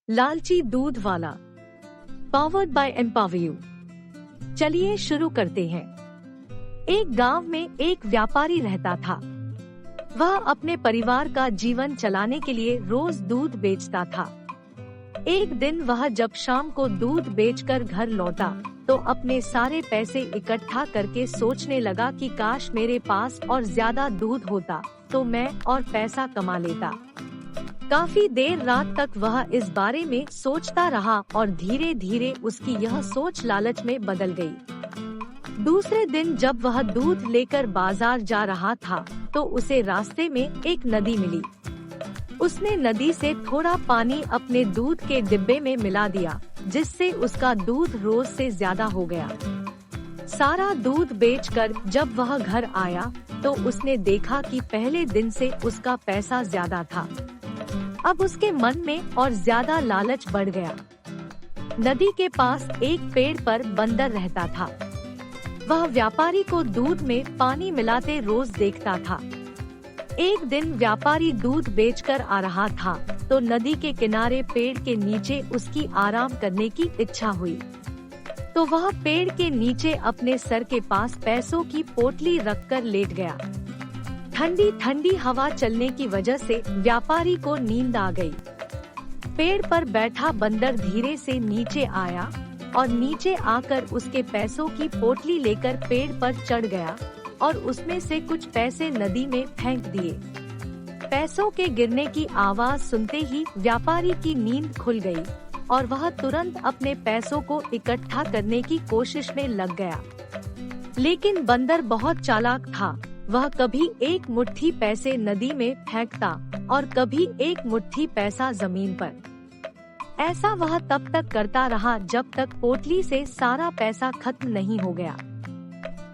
लालची दूध वाला, पावर्ड बाय एम्पावर यू। चलिए शुरू करते हैं। एक गांव में एक व्यापारी रहता था। वह अपने परिवार का जीवन चलाने के लिए रोज दूध बेचता था। एक दिन वह जब शाम को दूध बेचकर घर लौटा तो अपने सारे पैसे इकट्ठा करके सोचने लगा कि काश मेरे पास और ज्यादा दूध होता तो मैं और पैसा कमा लेता। काफी देर रात तक वह इस बारे में सोचता रहा और धीरे धीरे उसकी यह सोच लालच में बदल गई। दूसरे दिन जब वह दूध लेकर बाजार जा रहा था तो उसे रास्ते में एक नदी मिली। उसने नदी से थोड़ा पानी अपने दूध के डिब्बे में मिला दिया, जिससे उसका दूध रोज से ज्यादा हो गया। सारा दूध बेचकर जब वह घर आया तो उसने देखा कि पहले दिन से उसका पैसा ज्यादा था। अब उसके मन में और ज्यादा लालच बढ़ गया। नदी के पास एक पेड़ पर बंदर रहता था। वह व्यापारी को दूध में पानी मिलाते रोज देखता था। एक दिन व्यापारी दूध बेचकर आ रहा था तो नदी के किनारे पेड़ के नीचे उसकी आराम करने की इच्छा हुई। तो वह पेड़ के नीचे अपने सर के पास पैसों की पोटली रखकर लेट गया। ठंडी ठंडी हवा चलने की वजह से व्यापारी को नींद आ गई। पेड़ पर बैठा बंदर धीरे से नीचे आया और नीचे आकर उसके पैसों की पोटली लेकर पेड़ पर चढ़ गया और उसमें से कुछ पैसे नदी में फेंक दिए। पैसों के गिरने की आवाज सुनते ही व्यापारी की नींद खुल गई और वह तुरंत अपने पैसों को इकट्ठा करने की कोशिश में लग गया। लेकिन बंदर बहुत चालाक था। वह कभी एक मुट्ठी पैसे नदी में फेंकता और कभी एक मुट्ठी पैसा जमीन पर। ऐसा वह तब तक करता रहा जब तक पोटली से सारा पैसा खत्म नहीं हो गया।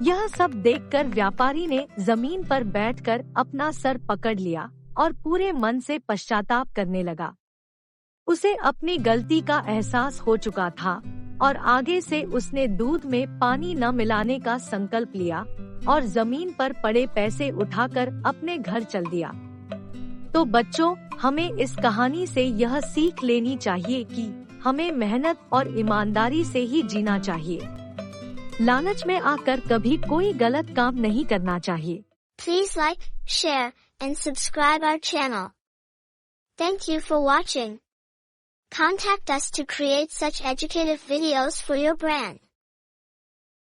यह सब देखकर व्यापारी ने जमीन पर बैठकर अपना सर पकड़ लिया और पूरे मन से पश्चाताप करने लगा। उसे अपनी गलती का एहसास हो चुका था और आगे से उसने दूध में पानी न मिलाने का संकल्प लिया और जमीन पर पड़े पैसे उठाकर अपने घर चल दिया। तो बच्चों, हमें इस कहानी से यह सीख लेनी चाहिए कि हमें मेहनत और ईमानदारी से ही जीना चाहिए। लालच में आकर कभी कोई गलत काम नहीं करना चाहिए। Please like, share, and subscribe our channel. Thank you for watching. Contact us to create such educative videos for your brand.